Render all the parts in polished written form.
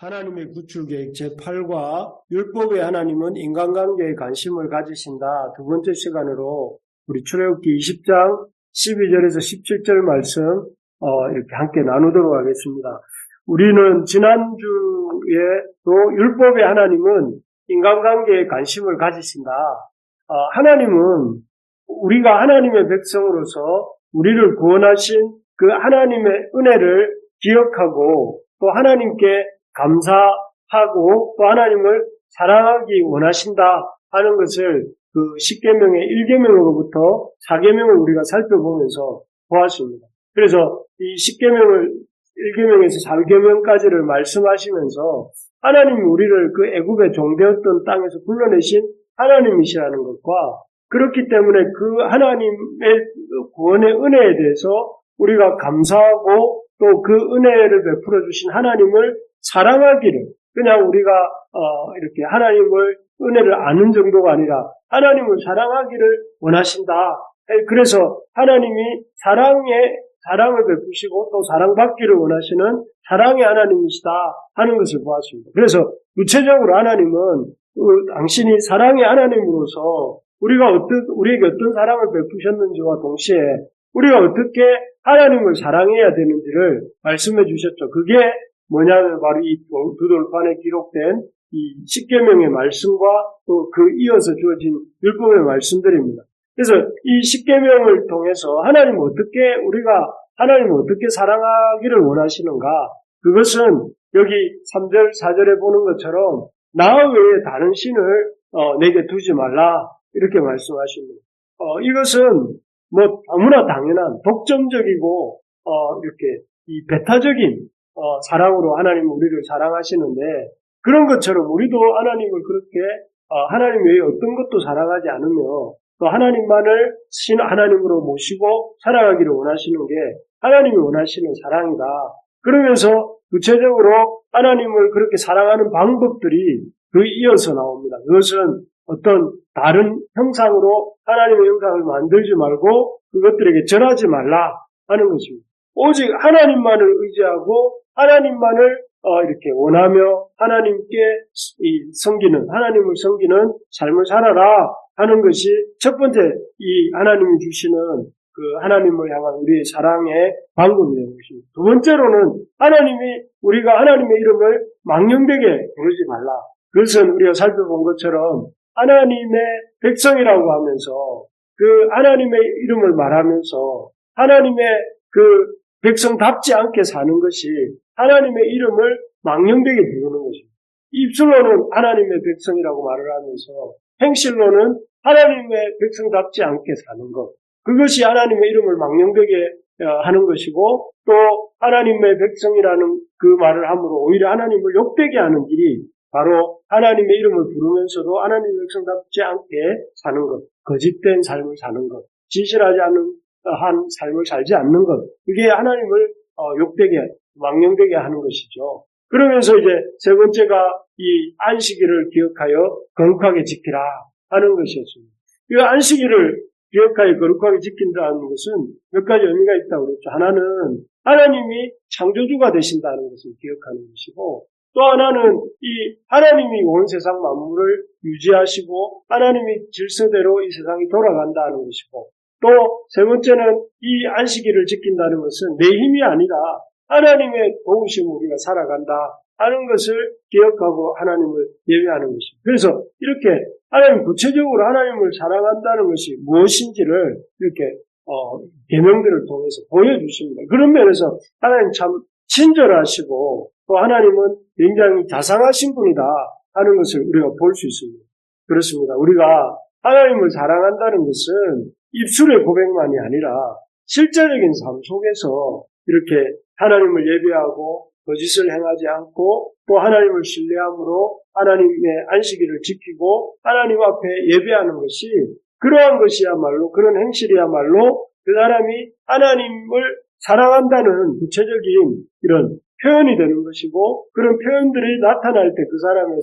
하나님의 구출계획 제8과 율법의 하나님은 인간관계에 관심을 가지신다. 두 번째 시간으로 우리 출애굽기 20장 12절에서 17절 말씀 이렇게 함께 나누도록 하겠습니다. 우리는 지난주에도 율법의 하나님은 인간관계에 관심을 가지신다. 하나님은 우리가 하나님의 백성으로서 우리를 구원하신 그 하나님의 은혜를 기억하고 또 하나님께 감사하고 또 하나님을 사랑하기 원하신다 하는 것을 그 10계명의 1계명으로부터 4계명을 우리가 살펴보면서 보았습니다. 그래서 이 10계명을 1계명에서 4계명까지를 말씀하시면서 하나님이 우리를 그 애굽의 종되었던 땅에서 불러내신 하나님이시라는 것과 그렇기 때문에 그 하나님의 구원의 은혜에 대해서 우리가 감사하고 또 그 은혜를 베풀어 주신 하나님을 사랑하기를, 그냥 우리가 이렇게 하나님을 은혜를 아는 정도가 아니라 하나님을 사랑하기를 원하신다. 그래서 하나님이 사랑을 베푸시고 또 사랑받기를 원하시는 사랑의 하나님이시다 하는 것을 보았습니다. 그래서 구체적으로 하나님은 당신이 사랑의 하나님으로서 우리에게 어떤 사랑을 베푸셨는지와 동시에 우리가 어떻게 하나님을 사랑해야 되는지를 말씀해 주셨죠. 그게 뭐냐면 바로 이 두 돌판에 기록된 이 10계명의 말씀과 또 그 이어서 주어진 율법의 말씀들입니다. 그래서 이 10계명을 통해서 우리가 하나님을 어떻게 사랑하기를 원하시는가? 그것은 여기 3절, 4절에 보는 것처럼 나 외에 다른 신을 내게 두지 말라 이렇게 말씀하십니다. 이것은 너무나 당연한 독점적이고 이렇게 이 배타적인 사랑으로 하나님은 우리를 사랑하시는데 그런 것처럼 우리도 하나님을 그렇게 하나님 외에 어떤 것도 사랑하지 않으며 또 하나님만을 하나님으로 모시고 살아가기를 원하시는 게 하나님이 원하시는 사랑이다. 그러면서 구체적으로 하나님을 그렇게 사랑하는 방법들이 그 이어서 나옵니다. 그것은 어떤 다른 형상으로 하나님의 형상을 만들지 말고 그것들에게 절하지 말라 하는 것입니다. 오직 하나님만을 의지하고 하나님만을 이렇게 원하며 하나님께 하나님을 섬기는 삶을 살아라 하는 것이 첫 번째 이 하나님이 주시는 그 하나님을 향한 우리의 사랑의 방법이 되는 것입니다. 두 번째로는 우리가 하나님의 이름을 망령되게 부르지 말라. 그것은 우리가 살펴본 것처럼 하나님의 백성이라고 하면서 그 하나님의 이름을 말하면서 하나님의 그 백성답지 않게 사는 것이 하나님의 이름을 망령되게 부르는 것입니다. 입술로는 하나님의 백성이라고 말을 하면서 행실로는 하나님의 백성답지 않게 사는 것. 그것이 하나님의 이름을 망령되게 하는 것이고 또 하나님의 백성이라는 그 말을 함으로 오히려 하나님을 욕되게 하는 길이 바로 하나님의 이름을 부르면서도 하나님의 백성답지 않게 사는 것, 거짓된 삶을 사는 것, 진실하지 않은 한 삶을 살지 않는 것, 이게 하나님을 욕되게, 망령되게 하는 것이죠. 그러면서 이제 세 번째가 이 안식일을 기억하여 거룩하게 지키라 하는 것이었습니다. 이 안식일을 기억하여 거룩하게 지킨다는 것은 몇 가지 의미가 있다고 그랬죠. 하나는 하나님이 창조주가 되신다는 것을 기억하는 것이고 또 하나는 이 하나님이 온 세상 만물을 유지하시고 하나님의 질서대로 이 세상이 돌아간다는 것이고 또 세 번째는 이 안식일을 지킨다는 것은 내 힘이 아니라 하나님의 도우심으로 우리가 살아간다 하는 것을 기억하고 하나님을 예배하는 것입니다. 그래서 이렇게 구체적으로 하나님을 사랑한다는 것이 무엇인지를 이렇게 계명들을 통해서 보여주십니다. 그런 면에서 하나님 참 친절하시고 또 하나님은 굉장히 자상하신 분이다 하는 것을 우리가 볼 수 있습니다. 그렇습니다. 우리가 하나님을 사랑한다는 것은 입술의 고백만이 아니라 실제적인 삶 속에서 이렇게 하나님을 예배하고 거짓을 행하지 않고 또 하나님을 신뢰함으로 하나님의 안식일을 지키고 하나님 앞에 예배하는 것이 그러한 것이야말로 그런 행실이야말로 그 사람이 하나님을 사랑한다는 구체적인 이런 표현이 되는 것이고 그런 표현들이 나타날 때 그 사람의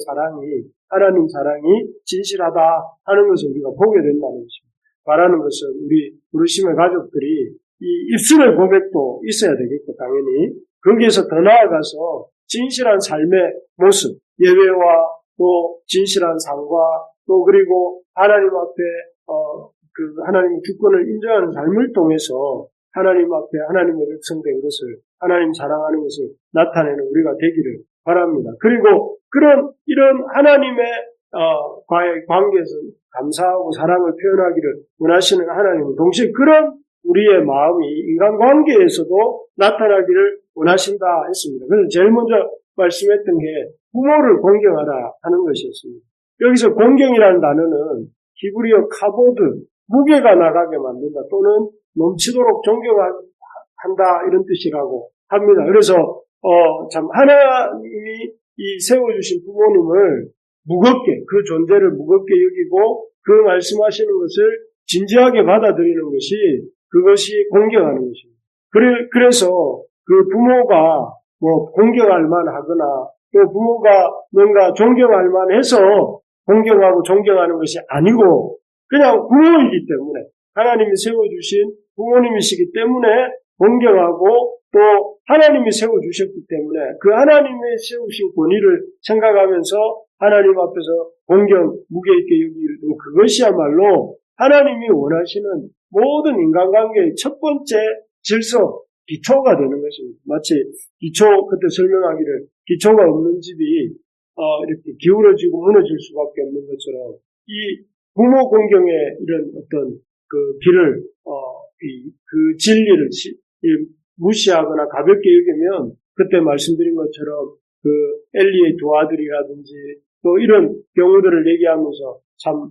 하나님 사랑이 진실하다 하는 것을 우리가 보게 된다는 것입니다. 말하는 것은 우리 부르심의 가족들이 이 입술의 고백도 있어야 되겠고 당연히 거기에서 더 나아가서 진실한 삶의 모습, 예배와 또 진실한 삶과 또 그리고 하나님 앞에 하나님의 주권을 인정하는 삶을 통해서 하나님 앞에 하나님의 백성된 것을 하나님 자랑하는 것을 나타내는 우리가 되기를 바랍니다. 그리고 이런 하나님의 과의 관계에서 감사하고 사랑을 표현하기를 원하시는 하나님은 동시에 그런 우리의 마음이 인간관계에서도 나타나기를 원하신다 했습니다. 그래서 제일 먼저 말씀했던 게 부모를 공경하라 하는 것이었습니다. 여기서 공경이라는 단어는 히브리어 카보드, 무게가 나가게 만든다 또는 넘치도록 존경한다 이런 뜻이라고 합니다. 그래서 참 하나님이 이 세워주신 부모님을 무겁게 그 존재를 무겁게 여기고 그 말씀하시는 것을 진지하게 받아들이는 것이 그것이 공경하는 것입니다. 그래서 그 부모가 공경할 만하거나 또 부모가 뭔가 존경할 만해서 공경하고 존경하는 것이 아니고 그냥 부모이기 때문에 하나님이 세워주신 부모님이시기 때문에 공경하고 또 하나님이 세워주셨기 때문에 그 하나님의 세우신 권위를 생각하면서 하나님 앞에서 공경, 무게 있게 여기는 그것이야말로 하나님이 원하시는 모든 인간관계의 첫 번째 질서, 기초가 되는 것입니다. 마치 기초, 그때 설명하기를 기초가 없는 집이 이렇게 기울어지고 무너질 수밖에 없는 것처럼 이 부모 공경의 이런 어떤 그 길을, 그 진리를 무시하거나 가볍게 여기면 그때 말씀드린 것처럼 그 엘리의 두 아들이라든지 또 이런 경우들을 얘기하면서 참,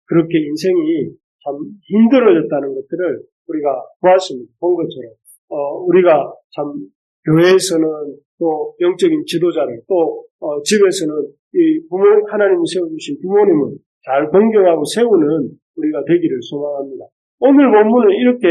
그렇게 인생이 참 힘들어졌다는 것들을 우리가 보았습니다. 본 것처럼. 우리가 참 교회에서는 또 영적인 지도자를 또 집에서는 이 하나님이 세워주신 부모님을 잘 공경하고 세우는 우리가 되기를 소망합니다. 오늘 본문은 이렇게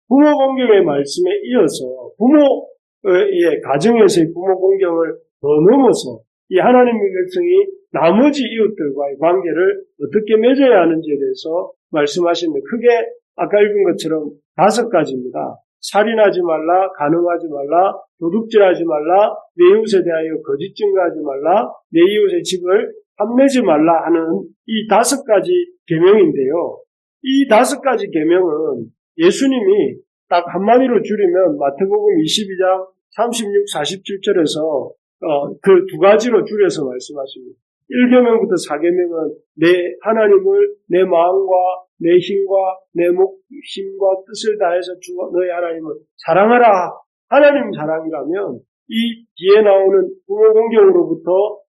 부모 공경의 말씀에 이어서 부모의 가정에서의 부모 공경을 더 넘어서 이 하나님의 백성이 나머지 이웃들과의 관계를 어떻게 맺어야 하는지에 대해서 말씀하시는데 크게 아까 읽은 것처럼 5가지입니다. 살인하지 말라, 간음하지 말라, 도둑질하지 말라, 내 이웃에 대하여 거짓 증거하지 말라, 내 이웃의 집을 탐내지 말라 하는 이 5가지 계명인데요. 이 5가지 계명은 예수님이 딱 한마디로 줄이면 마태복음 22장 36, 47절에서 그 2가지로 줄여서 말씀하십니다. 1계명부터 4계명은 내 하나님을 내 마음과 내 힘과 내 힘과 뜻을 다해서 너의 하나님을 사랑하라. 하나님 사랑이라면 이 뒤에 나오는 부모 공경으로부터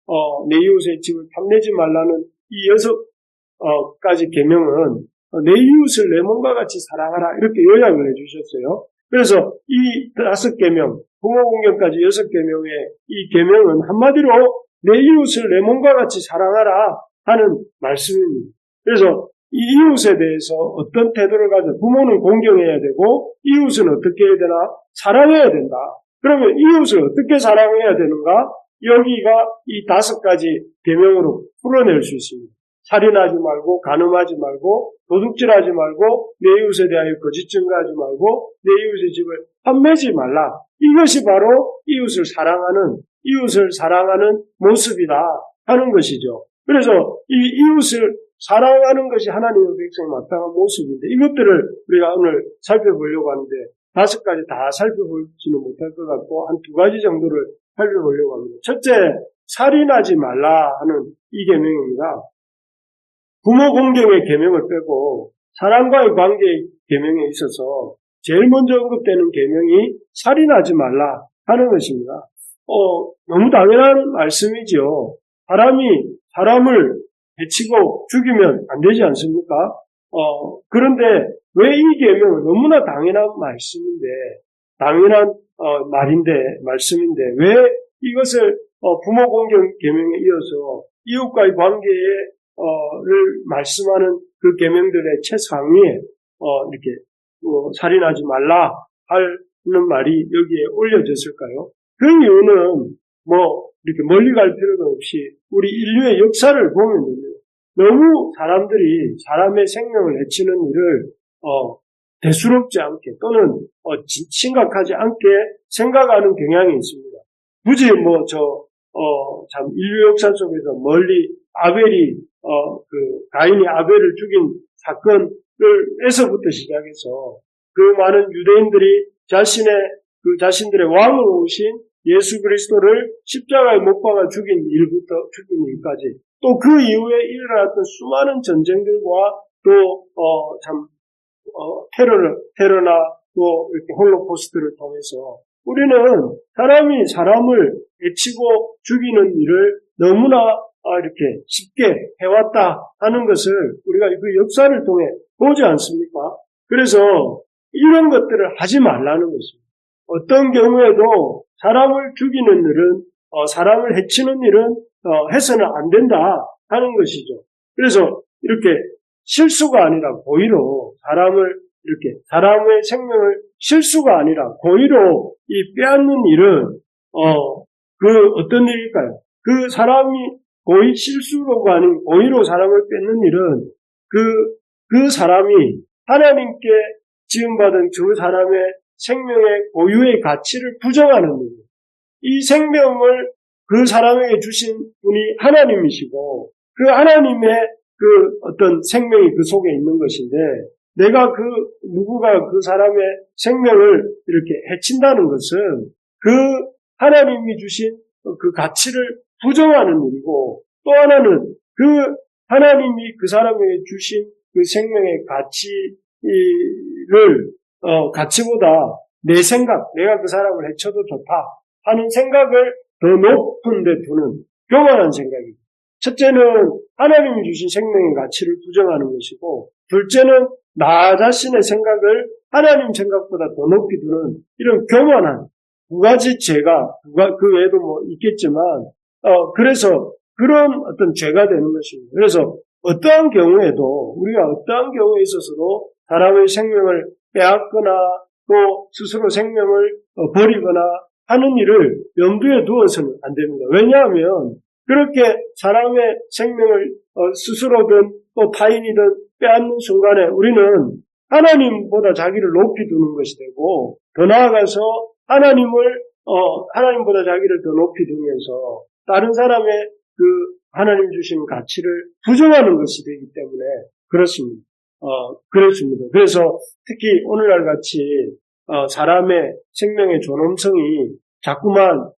내 이웃의 집을 탐내지 말라는 이 6가지 계명은 내 이웃을 내 몸과 같이 사랑하라 이렇게 요약을 해주셨어요. 그래서 이 5계명, 부모 공경까지 6계명의 이 계명은 한마디로 내 이웃을 내 몸과 같이 사랑하라 하는 말씀입니다. 그래서 이 이웃에 대해서 어떤 태도를 가져 부모는 공경해야 되고 이웃은 어떻게 해야 되나? 사랑해야 된다. 그러면 이웃을 어떻게 사랑해야 되는가? 여기가 이 5가지 계명으로 풀어낼 수 있습니다. 살인하지 말고 간음하지 말고 도둑질하지 말고 내 이웃에 대하여 거짓 증거하지 말고 내 이웃의 집을 탐내지 말라. 이것이 바로 이웃을 사랑하는 모습이다 하는 것이죠. 그래서 이 이웃을 사랑하는 것이 하나님의 백성의 마땅한 모습인데 이것들을 우리가 오늘 살펴보려고 하는데 5가지 다 살펴보지는 못할 것 같고 한 2가지 정도를 살펴보려고 합니다. 첫째, 살인하지 말라 하는 이 계명입니다. 부모 공경의 계명을 빼고 사랑과의 관계의 계명에 있어서 제일 먼저 언급되는 계명이 살인하지 말라 하는 것입니다. 너무 당연한 말씀이죠. 사람을 해치고 죽이면 안 되지 않습니까? 그런데 왜 이 계명은 너무나 당연한 말씀인데, 당연한 말씀인데, 왜 이것을 부모 공경 계명에 이어서 이웃과의 관계를 말씀하는 그 계명들의 최상위에 이렇게 살인하지 말라 하는 말이 여기에 올려졌을까요? 그 이유는 이렇게 멀리 갈 필요도 없이 우리 인류의 역사를 보면 됩니다. 너무 사람들이 사람의 생명을 해치는 일을 대수롭지 않게 또는 심각하지 않게 생각하는 경향이 있습니다. 굳이 참 인류 역사 속에서 멀리 아벨이 가인이 아벨을 죽인 사건에서부터 시작해서 그 많은 유대인들이 자신들의 왕으로 오신 예수 그리스도를 십자가에 못 박아 죽인 일까지 또 그 이후에 일어났던 수많은 전쟁들과 또 테러나 또 이렇게 홀로코스트를 통해서 우리는 사람이 사람을 해치고 죽이는 일을 너무나 이렇게 쉽게 해왔다 하는 것을 우리가 그 역사를 통해 보지 않습니까? 그래서 이런 것들을 하지 말라는 것입니다. 어떤 경우에도 사람을 죽이는 일은, 사람을 해치는 일은 해서는 안 된다 하는 것이죠. 그래서 이렇게 실수가 아니라 고의로 사람의 생명을 실수가 아니라 고의로 이 빼앗는 일은 어떤 일일까요? 그 사람이 고의 실수로가 아닌 고의로 사람을 뺏는 일은 그 사람이 하나님께 지음받은 그 사람의 생명의 고유의 가치를 부정하는 일이에요. 이 생명을 그 사람에게 주신 분이 하나님이시고 그 하나님의 그 어떤 생명이 그 속에 있는 것인데 내가 누구가 그 사람의 생명을 이렇게 해친다는 것은 그 하나님이 주신 그 가치를 부정하는 일이고 또 하나는 그 하나님이 그 사람에게 주신 그 생명의 가치보다 내 생각, 내가 그 사람을 해쳐도 좋다 하는 생각을 더 높은 데 두는 교만한 생각입니다. 첫째는 하나님이 주신 생명의 가치를 부정하는 것이고 둘째는 나 자신의 생각을 하나님 생각보다 더 높이 두는 이런 교만한 두 가지 죄가 그 외에도 있겠지만 그래서 그런 어떤 죄가 되는 것입니다. 그래서 어떠한 경우에도 우리가 어떠한 경우에 있어서도 사람의 생명을 빼앗거나 또 스스로 생명을 버리거나 하는 일을 염두에 두어서는 안 됩니다. 왜냐하면 그렇게 사람의 생명을 스스로든 또 타인이든 빼앗는 순간에 우리는 하나님보다 자기를 높이 두는 것이 되고 더 나아가서 하나님보다 자기를 더 높이 두면서 다른 사람의 그 하나님 주신 가치를 부정하는 것이 되기 때문에 그렇습니다. 그래서 특히 오늘날 같이 사람의 생명의 존엄성이 자꾸만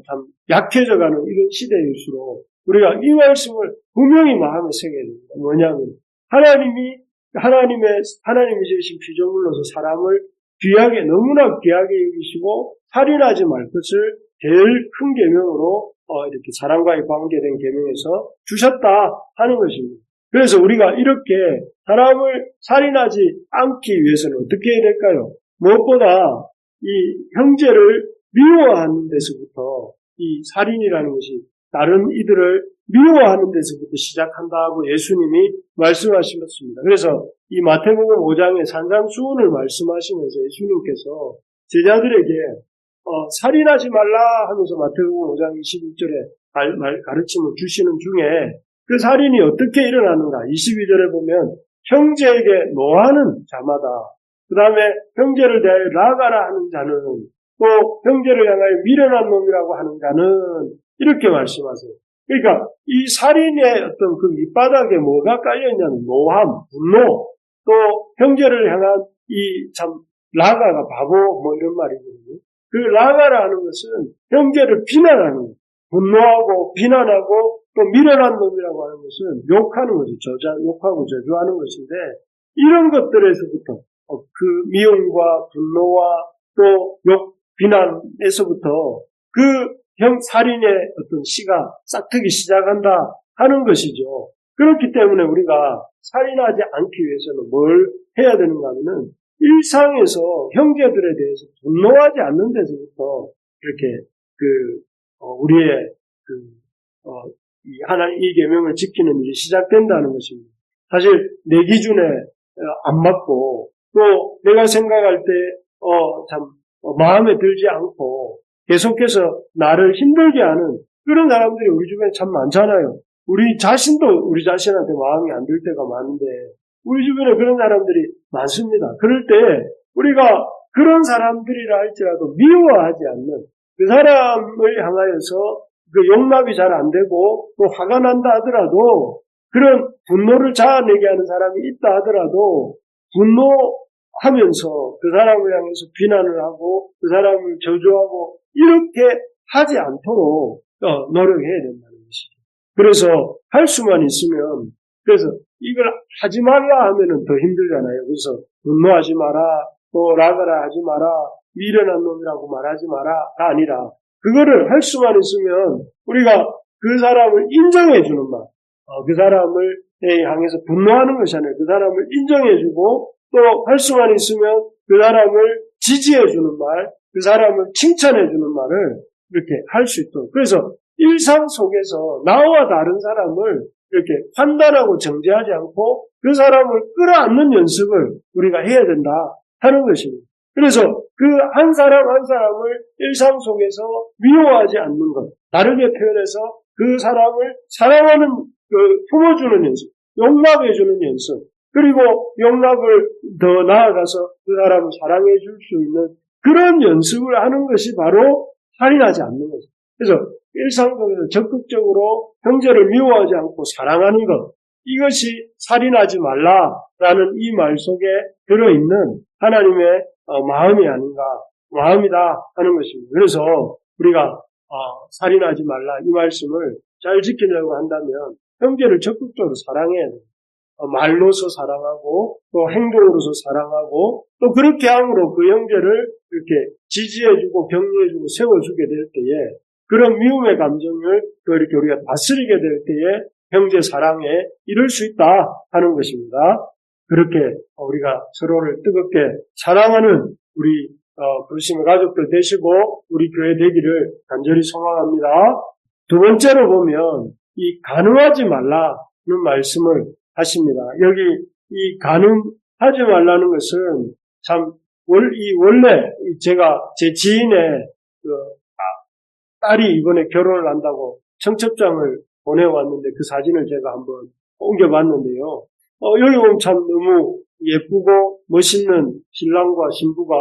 참 약해져가는 이런 시대일수록 우리가 이 말씀을 분명히 마음에 새겨야 됩니다. 뭐냐면 하나님이 주신 피조물로서 사람을 너무나 귀하게 여기시고 살인하지 말 것을 제일 큰 계명으로 이렇게 사람과의 관계된 계명에서 주셨다 하는 것입니다. 그래서 우리가 이렇게 사람을 살인하지 않기 위해서는 어떻게 해야 될까요? 무엇보다 이 형제를 미워하는 데서부터 이 살인이라는 것이 다른 이들을 미워하는 데서부터 시작한다고 예수님이 말씀하셨습니다. 그래서 이 마태복음 5장의 산상수훈을 말씀하시면서 예수님께서 제자들에게 살인하지 말라 하면서 마태복음 5장 21절에 가르침을 주시는 중에 그 살인이 어떻게 일어나는가 22절에 보면 형제에게 노하는 자마다 그 다음에 형제를 대하여 라가라 하는 자는 또 형제를 향하여 미련한 놈이라고 하는 자는 이렇게 말씀하세요. 그러니까 이 살인의 어떤 그 밑바닥에 뭐가 깔려있냐면 노함, 분노, 또 형제를 향한 이 참 라가가 바보 이런 말이거든요. 그 라가라 하는 것은 형제를 비난하는 거예요. 분노하고 비난하고 또 미련한 놈이라고 하는 것은 욕하는 거죠. 욕하고 저주하는 것인데 이런 것들에서부터 그 미움과 분노와 또 욕, 비난에서부터 그 살인의 어떤 씨가 싹트기 시작한다 하는 것이죠. 그렇기 때문에 우리가 살인하지 않기 위해서는 뭘 해야 되는가 하면은 일상에서 형제들에 대해서 분노하지 않는 데서부터 이렇게 우리의 이 계명을 지키는 일이 시작된다는 것입니다. 사실 내 기준에 안 맞고 또 내가 생각할 때 마음에 들지 않고 계속해서 나를 힘들게 하는 그런 사람들이 우리 주변에 참 많잖아요. 우리 자신도 우리 자신한테 마음이 안 들 때가 많은데 우리 주변에 그런 사람들이 많습니다. 그럴 때 우리가 그런 사람들이라 할지라도 미워하지 않는 그 사람을 향하여서 그 용납이 잘 안 되고 또 화가 난다 하더라도 그런 분노를 자아내게 하는 사람이 있다 하더라도 분노하면서 그 사람을 향해서 비난을 하고 그 사람을 저주하고 이렇게 하지 않도록 노력해야 된다는 것이죠. 그래서 할 수만 있으면 그래서 이걸 하지 말라 하면은 더 힘들잖아요. 그래서 분노하지 마라, 또 라가라 하지 마라, 미련한 놈이라고 말하지 마라가 아니라 그거를 할 수만 있으면 우리가 그 사람을 인정해주는 말, 그 사람을 향해서 분노하는 것이 아니라 그 사람을 인정해주고 또 할 수만 있으면 그 사람을 지지해주는 말, 그 사람을 칭찬해주는 말을 이렇게 할 수 있도록. 그래서 일상 속에서 나와 다른 사람을 이렇게 판단하고 정죄하지 않고 그 사람을 끌어안는 연습을 우리가 해야 된다 하는 것입니다. 그래서 그 한 사람 한 사람을 일상 속에서 미워하지 않는 것, 다르게 표현해서 그 사람을 사랑하는, 품어주는 연습, 용납해주는 연습, 그리고 용납을 더 나아가서 그 사람을 사랑해 줄 수 있는 그런 연습을 하는 것이 바로 살인하지 않는 거죠. 그래서 일상 속에서 적극적으로 형제를 미워하지 않고 사랑하는 것, 이것이 살인하지 말라라는 이 말 속에 들어있는 하나님의 마음이 아닌가, 마음이다 하는 것입니다. 그래서 우리가 살인하지 말라 이 말씀을 잘 지키려고 한다면 형제를 적극적으로 사랑해야 돼요. 말로서 사랑하고 또 행동으로서 사랑하고 또 그렇게 함으로 그 형제를 이렇게 지지해주고 격려해주고 세워주게 될 때에 그런 미움의 감정을 또 이렇게 우리가 다스리게 될 때에 형제 사랑에 이룰 수 있다 하는 것입니다. 그렇게 우리가 서로를 뜨겁게 사랑하는 우리 부르심의 가족들 되시고 우리 교회 되기를 간절히 소망합니다. 두 번째로 보면 이 간음하지 말라는 말씀을 하십니다. 여기 이 간음하지 말라는 것은 참 원래 제가 제 지인의 딸이 이번에 결혼을 한다고 청첩장을 보내왔는데 그 사진을 제가 한번 옮겨봤는데요. 여기 보면 참 너무 예쁘고 멋있는 신랑과 신부가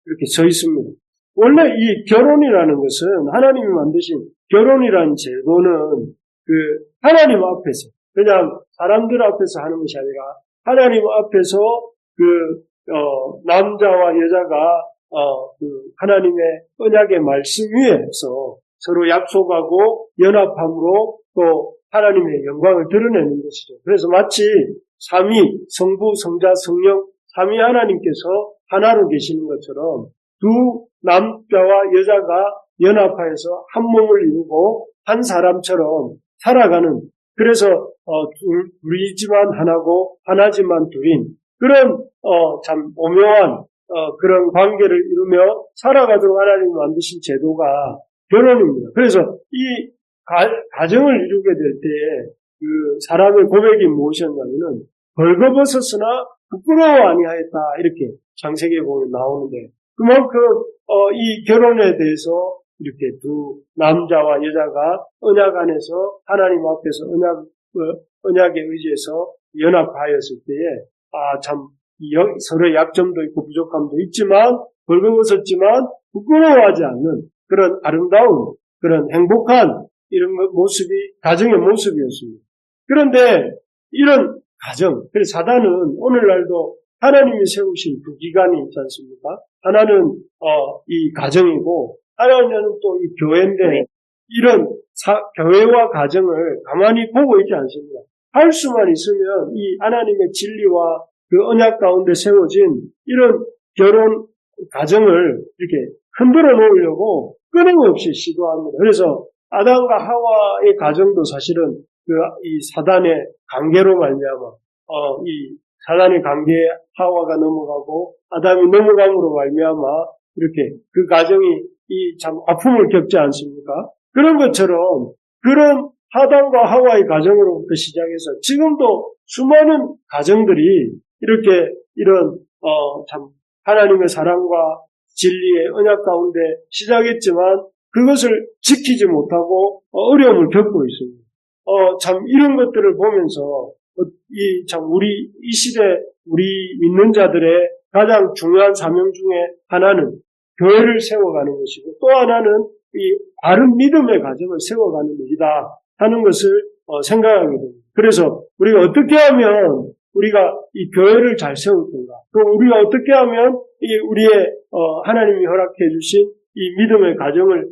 이렇게 서 있습니다. 원래 이 결혼이라는 것은 하나님이 만드신 결혼이라는 제도는 그 하나님 앞에서 그냥 사람들 앞에서 하는 것이 아니라 하나님 앞에서 남자와 여자가 그 하나님의 언약의 말씀 위에서 서로 약속하고 연합함으로 또 하나님의 영광을 드러내는 것이죠. 그래서 마치 삼위, 성부, 성자, 성령, 삼위 하나님께서 하나로 계시는 것처럼 두 남자와 여자가 연합하여서 한 몸을 이루고 한 사람처럼 살아가는, 그래서 둘이지만 하나고 하나지만 둘인 그런 참 오묘한 그런 관계를 이루며 살아가도록 하나님이 만드신 제도가 결혼입니다. 그래서 이 가정을 이루게 될 때에 그 사람의 고백이 무엇이었냐면은 벌거벗었으나 부끄러워 아니하였다 이렇게 창세기에 보면 나오는데 그만큼 이 결혼에 대해서 이렇게 두 남자와 여자가 언약 안에서 하나님 앞에서 언약에 의지해서 연합하였을 때에 참 서로의 약점도 있고 부족함도 있지만 벌거벗었지만 부끄러워하지 않는 그런 아름다운 그런 행복한 이런 모습이 가정의 모습이었습니다. 그런데 이런 가정, 그래서 사단은 오늘날도 하나님이 세우신 두 기관이 있지 않습니까? 하나는 이 가정이고 하나는 또 이 교회인데 이런 교회와 가정을 가만히 보고 있지 않습니다. 할 수만 있으면 이 하나님의 진리와 그 언약 가운데 세워진 이런 결혼 가정을 이렇게 흔들어 놓으려고 끊임없이 시도합니다. 그래서 아담과 하와의 가정도 사실은 이 사단의 관계로 말미암아 이 사단의 관계에 하와가 넘어가고 아담이 넘어감으로 말미암아 이렇게 그 가정이 이 참 아픔을 겪지 않습니까? 그런 것처럼 그런 아담과 하와의 가정으로부터 시작해서 지금도 수많은 가정들이 이렇게 이런 참 하나님의 사랑과 진리의 언약 가운데 시작했지만 그것을 지키지 못하고 어려움을 겪고 있습니다. 참 이런 것들을 보면서 이 시대 우리 믿는 자들의 가장 중요한 사명 중에 하나는 교회를 세워가는 것이고 또 하나는 이 바른 믿음의 가정을 세워가는 일이다 하는 것을 생각하게 됩니다. 그래서 우리가 어떻게 하면 우리가 이 교회를 잘 세울 건가? 또 우리가 어떻게 하면 이 우리의 하나님이 허락해 주신 이 믿음의 가정을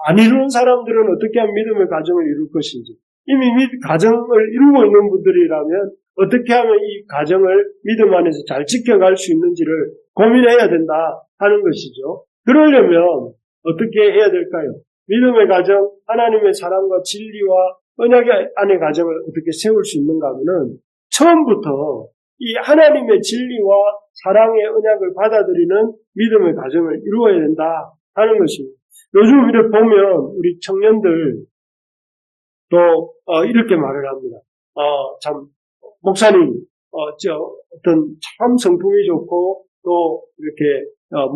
안 이루는 사람들은 어떻게 하면 믿음의 가정을 이룰 것인지, 이미 가정을 이루고 있는 분들이라면 어떻게 하면 이 가정을 믿음 안에서 잘 지켜갈 수 있는지를 고민해야 된다 하는 것이죠. 그러려면 어떻게 해야 될까요? 믿음의 가정, 하나님의 사랑과 진리와 언약의 안의 가정을 어떻게 세울 수 있는가 하면은 처음부터 이 하나님의 진리와 사랑의 언약을 받아들이는 믿음의 가정을 이루어야 된다 하는 것입니다. 요즘 이렇게 보면 우리 청년들 또 이렇게 말을 합니다. 참 목사님 어떤 참 성품이 좋고 또 이렇게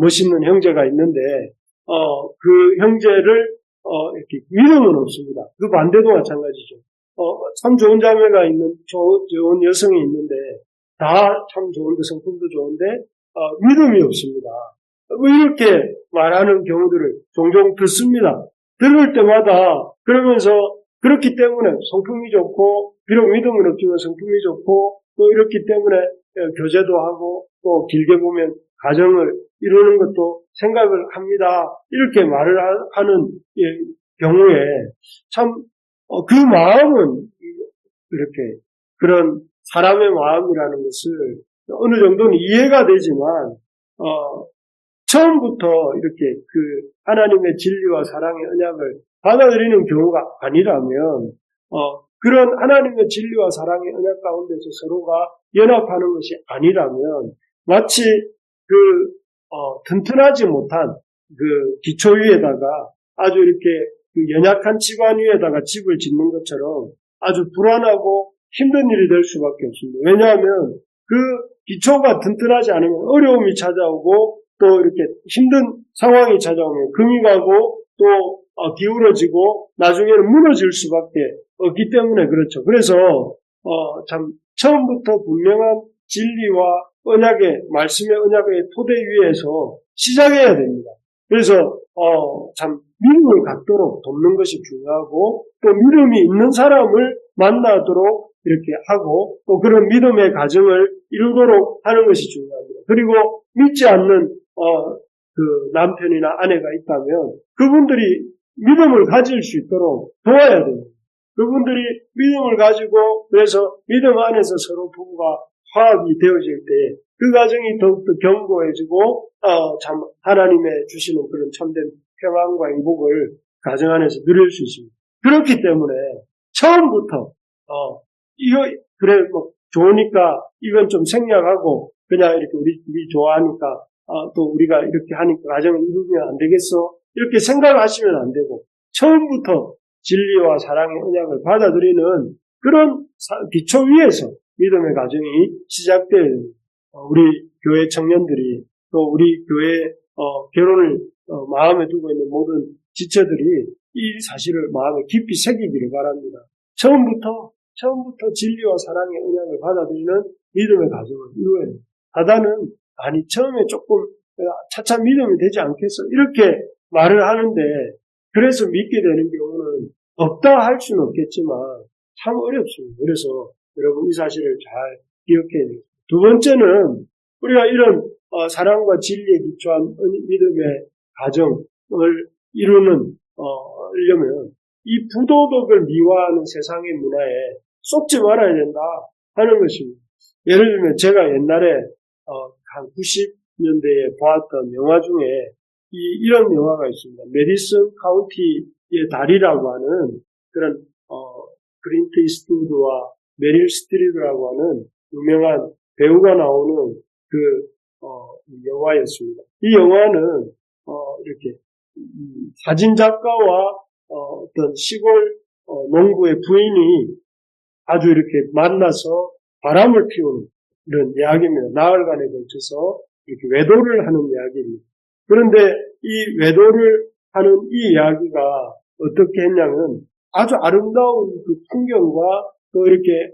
멋있는 형제가 있는데 그 형제를 이렇게 믿음은 없습니다. 그 반대도 마찬가지죠. 참 좋은 자매가 있는 좋은 여성이 있는데 다 참 좋은데 성품도 좋은데 믿음이 없습니다. 이렇게 말하는 경우들을 종종 듣습니다. 들을 때마다 그러면서 그렇기 때문에 성품이 좋고 비록 믿음은 없지만 성품이 좋고 또 이렇기 때문에 교제도 하고 또 길게 보면 가정을 이루는 것도 생각을 합니다. 이렇게 말을 하는 경우에 참 그 마음은 이렇게 그런 사람의 마음이라는 것을 어느 정도는 이해가 되지만 처음부터 이렇게 그 하나님의 진리와 사랑의 언약을 받아들이는 경우가 아니라면 그런 하나님의 진리와 사랑의 언약 가운데서 서로가 연합하는 것이 아니라면 마치 튼튼하지 못한 그 기초 위에다가 아주 이렇게 그 연약한 집안 위에다가 집을 짓는 것처럼 아주 불안하고 힘든 일이 될 수밖에 없습니다. 왜냐하면 그 기초가 튼튼하지 않으면 어려움이 찾아오고 또 이렇게 힘든 상황이 찾아오면 금이 가고 또 기울어지고 나중에는 무너질 수밖에 없기 때문에 그렇죠. 그래서 참 처음부터 분명한 진리와 언약의 말씀의 언약의 토대 위에서 시작해야 됩니다. 그래서 참 믿음을 갖도록 돕는 것이 중요하고 또 믿음이 있는 사람을 만나도록 이렇게 하고 또 그런 믿음의 가정을 이루도록 하는 것이 중요합니다. 그리고 믿지 않는 그 남편이나 아내가 있다면 그분들이 믿음을 가질 수 있도록 도와야 됩니다. 그분들이 믿음을 가지고 그래서 믿음 안에서 서로 부부가 화합이 되어질 때 그 가정이 더욱더 견고해지고 참 하나님의 주시는 그런 참된 평안과 행복을 가정 안에서 누릴 수 있습니다. 그렇기 때문에 처음부터 그래 좋으니까 이건 좀 생략하고 그냥 이렇게 우리 좋아하니까 또 우리가 이렇게 하니까 가정을 이루면 안 되겠어 이렇게 생각하시면 안 되고 처음부터 진리와 사랑의 언약을 받아들이는 그런 기초 위에서 믿음의 가정이 시작되어야 됩니다. 우리 교회 청년들이 또 우리 교회 결혼을 마음에 두고 있는 모든 지체들이 이 사실을 마음에 깊이 새기기를 바랍니다. 처음부터 진리와 사랑의 언약을 받아들이는 믿음의 가정을 이루어야 됩니다. 사단은 아니 처음에 조금 차차 믿음이 되지 않겠어 이렇게 말을 하는데 그래서 믿게 되는 경우는 없다 할 수는 없겠지만 참 어렵습니다. 그래서 여러분 이 사실을 잘 기억해야 됩니다. 두 번째는 우리가 이런 사랑과 진리에 기초한 믿음의 가정을 이루려면 이 부도덕을 미화하는 세상의 문화에 속지 말아야 된다 하는 것입니다. 예를 들면 제가 옛날에 한 90년대에 보았던 영화 중에 이런 영화가 있습니다. 메디슨 카운티의 달이라고 하는 그런 클린트 이스트우드와 메릴 스트립이라고 하는 유명한 배우가 나오는 영화였습니다. 이 영화는 이렇게 사진 작가와 어떤 시골 농부의 부인이 아주 이렇게 만나서 바람을 피우는 이런 이야기입니다. 나흘간에 걸쳐서 이렇게 외도를 하는 이야기입니다. 그런데 이 외도를 하는 이 이야기가 어떻게 했냐면 아주 아름다운 그 풍경과 또 이렇게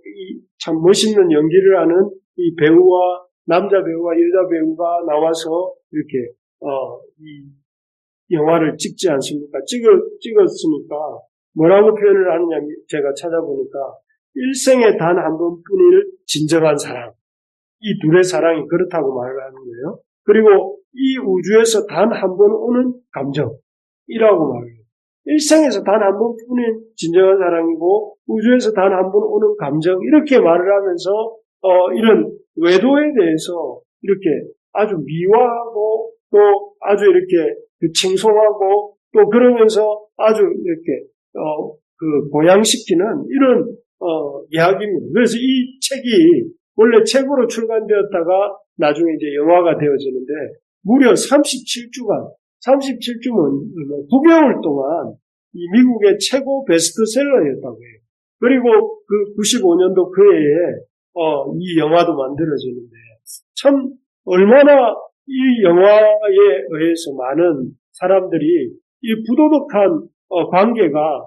참 멋있는 연기를 하는 이 배우와 남자 배우와 여자 배우가 나와서 이렇게 영화를 찍지 않습니까? 찍었으니까 뭐라고 표현을 하느냐 제가 찾아보니까 일생에 단 한 번뿐일 진정한 사랑. 이 둘의 사랑이 그렇다고 말을 하는 거예요. 그리고 이 우주에서 단 한 번 오는 감정이라고 말해요. 일생에서 단 한 번뿐인 진정한 사랑이고 우주에서 단 한 번 오는 감정 이렇게 말을 하면서 이런 외도에 대해서 이렇게 아주 미화하고 또 아주 이렇게 칭송하고 또 그러면서 아주 이렇게 보양시키는 이런 이야기입니다. 그래서 이 책이 원래 책으로 출간되었다가 나중에 이제 영화가 되어지는데 무려 37주간 37주면 9개월 동안 이 미국의 최고 베스트셀러였다고 해요. 그리고 그 95년도 그 해에 이 영화도 만들어지는데 참 얼마나 이 영화에 의해서 많은 사람들이 이 부도덕한 관계가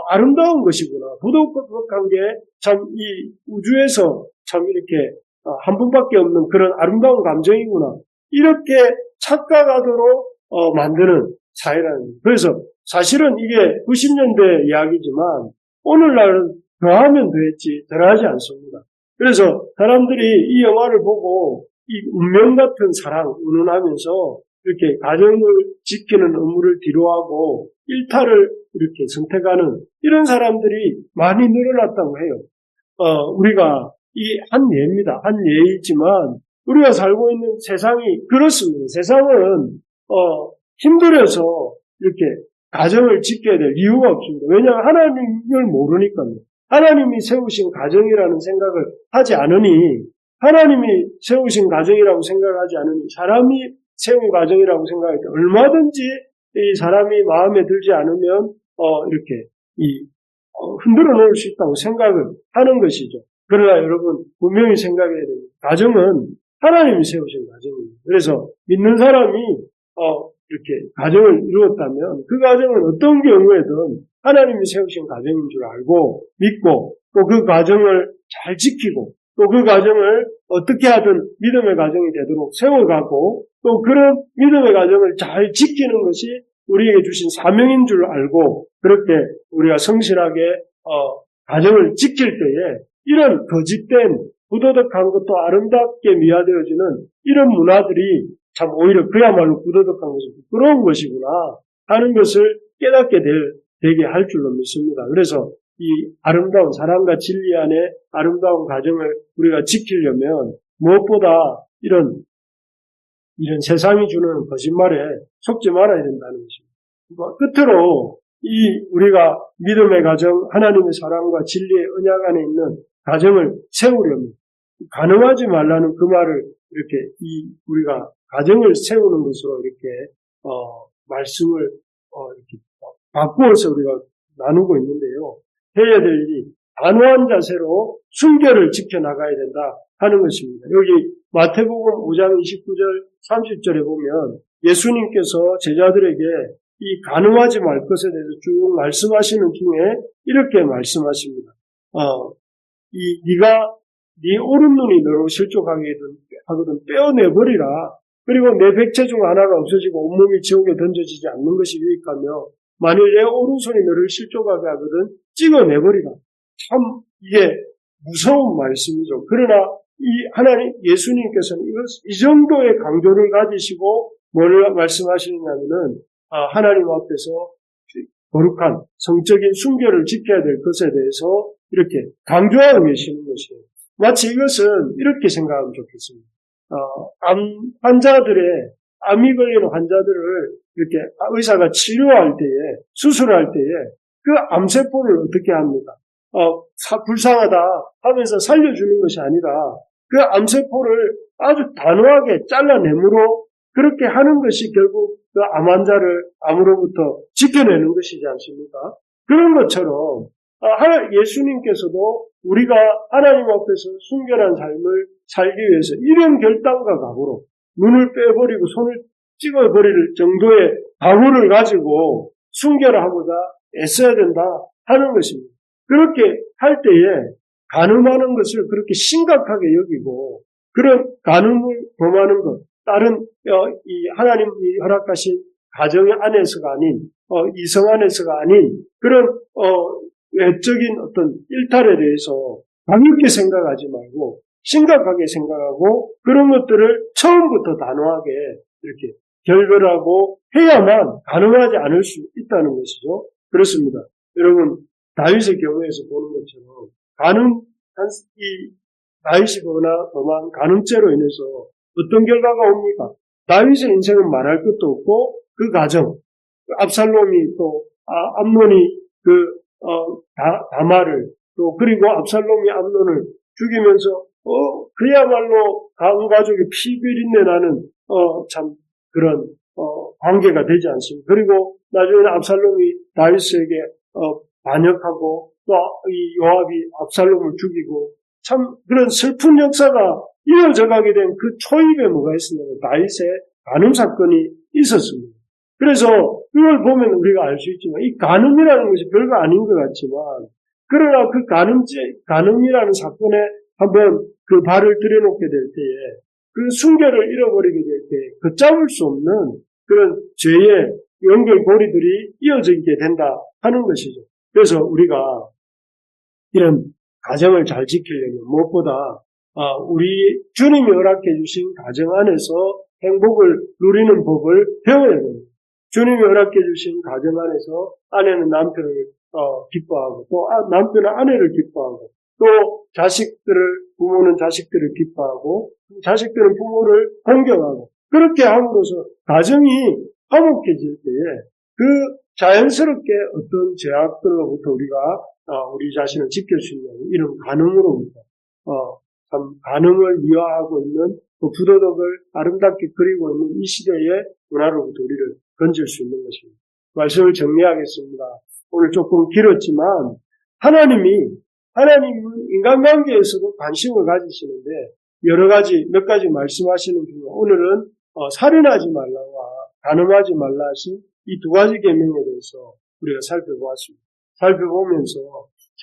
아름다운 것이구나. 부도덕한 게 참 이 우주에서 참 이렇게 한 번밖에 없는 그런 아름다운 감정이구나. 이렇게 착각하도록 만드는 사회라는 거예요. 그래서 사실은 이게 90년대 이야기지만 오늘날은 더하면 더했지 덜하지 않습니다. 그래서 사람들이 이 영화를 보고 이 운명 같은 사랑 운운하면서 이렇게 가정을 지키는 의무를 뒤로하고 일탈을 이렇게 선택하는 이런 사람들이 많이 늘어났다고 해요. 우리가 이 한 예입니다. 한 예이지만 우리가 살고 있는 세상이 그렇습니다. 세상은 힘들어서 이렇게 가정을 지켜야 될 이유가 없습니다. 왜냐하면 하나님을 모르니까요. 하나님이 세우신 가정이라는 생각을 하지 않으니 하나님이 세우신 가정이라고 생각하지 않으니 사람이 세운 가정이라고 생각할 때 얼마든지 이 사람이 마음에 들지 않으면 이렇게 흔들어 놓을 수 있다고 생각을 하는 것이죠. 그러나 여러분 분명히 생각해야 됩니다. 가정은 하나님이 세우신 가정입니다. 그래서 믿는 사람이 이렇게 가정을 이루었다면 그 가정은 어떤 경우에든 하나님이 세우신 가정인 줄 알고 믿고 또 그 가정을 잘 지키고 또 그 가정을 어떻게 하든 믿음의 가정이 되도록 세워가고 또 그런 믿음의 가정을 잘 지키는 것이 우리에게 주신 사명인 줄 알고 그렇게 우리가 성실하게 가정을 지킬 때에 이런 거짓된 부도덕한 것도 아름답게 미화되어지는 이런 문화들이 참 오히려 그야말로 부도덕한 것이 부끄러운 것이구나 하는 것을 깨닫게 되게 할 줄로 믿습니다. 그래서 이 아름다운 사랑과 진리 안에 아름다운 가정을 우리가 지키려면 무엇보다 이런 세상이 주는 거짓말에 속지 말아야 된다는 것입니다. 끝으로 우리가 믿음의 가정, 하나님의 사랑과 진리의 언약 안에 있는 가정을 세우려면 가능하지 말라는 그 말을 이렇게 우리가 가정을 세우는 것으로 이렇게 말씀을 이렇게 바꾸어서 우리가 나누고 있는데요. 해야 될 일이 단호한 자세로 순결을 지켜나가야 된다 하는 것입니다. 여기 마태복음 5장 29절 30절에 보면 예수님께서 제자들에게 이 간음하지 말 것에 대해서 쭉 말씀하시는 중에 이렇게 말씀하십니다. 네가 네 오른눈이 너로 실족하게 하거든 빼어내버리라. 그리고 내 백체 중 하나가 없어지고 온몸이 지옥에 던져지지 않는 것이 유익하며 만일 내 오른손이 너를 실족하게 하거든 찍어내버리라. 참 이게 무서운 말씀이죠. 그러나 하나님 예수님께서는 이 정도의 강조를 가지시고 뭘 말씀하시느냐면은 하나님 앞에서 거룩한 성적인 순결을 지켜야 될 것에 대해서 이렇게 강조하고 계시는 것이에요. 마치 이것은 이렇게 생각하면 좋겠습니다. 암이 걸리는 환자들을 이렇게 의사가 치료할 때에, 수술할 때에 그 암세포를 어떻게 합니까? 불쌍하다 하면서 살려주는 것이 아니라 그 암세포를 아주 단호하게 잘라내므로 그렇게 하는 것이 결국 그 암 환자를 암으로부터 지켜내는 것이지 않습니까? 그런 것처럼 예수님께서도 우리가 하나님 앞에서 순결한 삶을 살기 위해서 이런 결단과 각오로 눈을 빼버리고 손을 찍어버릴 정도의 각오를 가지고 순결하고자 애써야 된다 하는 것입니다. 그렇게 할 때에 간음하는 것을 그렇게 심각하게 여기고 그런 간음을 범하는 것, 다른 하나님이 허락하신 가정 안에서가 아닌 이성 안에서가 아닌 그런 외적인 어떤 일탈에 대해서 가볍게 생각하지 말고 심각하게 생각하고 그런 것들을 처음부터 단호하게 이렇게 결별하고 해야만 가능하지 않을 수 있다는 것이죠. 그렇습니다. 여러분 다윗의 경우에서 보는 것처럼 이 다윗이 범한 간음죄로 인해서 어떤 결과가 옵니까? 다윗의 인생은 말할 것도 없고 그 가정, 압살롬이 또 암논이 다말을 또 그리고 압살롬이 암논을 죽이면서 그야말로 온 가족이 피비린내 나는 참 그런 관계가 되지 않습니까? 그리고 나중에는 압살롬이 다윗에게 반역하고 또 이 요압이 압살롬을 죽이고 참 그런 슬픈 역사가 이어져 가게 된 그 초입에 뭐가 있었냐면 다윗의 간음 사건이 있었습니다. 그래서 이걸 보면 우리가 알 수 있지만 이 간음이라는 것이 별거 아닌 것 같지만 그러나 그 간음이라는 사건에 한번 그 발을 들여놓게 될 때에 그 순결을 잃어버리게 될 때 걷잡을 수 없는 그런 죄의 연결고리들이 이어지게 된다 하는 것이죠. 그래서 우리가 이런 가정을 잘 지키려면 무엇보다 우리 주님이 허락해 주신 가정 안에서 행복을 누리는 법을 배워야 됩니다. 주님이 허락해 주신 가정 안에서 아내는 남편을 기뻐하고 또 남편은 아내를 기뻐하고 또 부모는 자식들을 기뻐하고 자식들은 부모를 공경하고 그렇게 함으로써 가정이 화목해질 때에 그 자연스럽게 어떤 제약들로부터 우리가 우리 자신을 지킬 수 있는 이런 간음으로부터 참 간음을 미화하고 있는 그 부도덕을 아름답게 그리고 있는 이 시대의 문화로부터 우리를 건질 수 있는 것입니다. 말씀을 정리하겠습니다. 오늘 조금 길었지만 하나님은 인간관계에서도 관심을 가지시는데 몇 가지 말씀하시는 중에 오늘은 살인하지 말라와 간음하지 말라 하신 이 두 가지 계명에 대해서 우리가 살펴보았습니다. 살펴보면서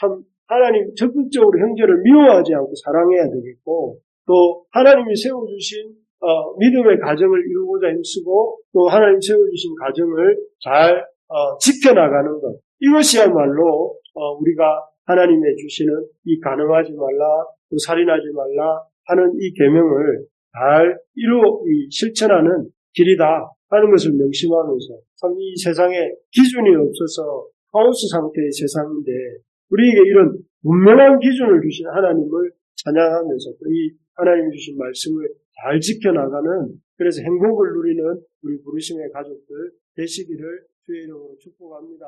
참 하나님 적극적으로 형제를 미워하지 않고 사랑해야 되겠고 또 하나님이 세워주신 믿음의 가정을 이루고자 힘쓰고 또 하나님 세워주신 가정을 잘 지켜나가는 것 이것이야말로 우리가 하나님의 주시는 이 간음하지 말라 또 살인하지 말라 하는 이 계명을 잘 실천하는 길이다 하는 것을 명심하면서 참 이 세상에 기준이 없어서 하오스 상태의 세상인데 우리에게 이런 분명한 기준을 주신 하나님을 찬양하면서 또 이 하나님이 주신 말씀을 잘 지켜나가는 그래서 행복을 누리는 우리 부르심의 가족들 되시기를 주의 이름으로 축복합니다.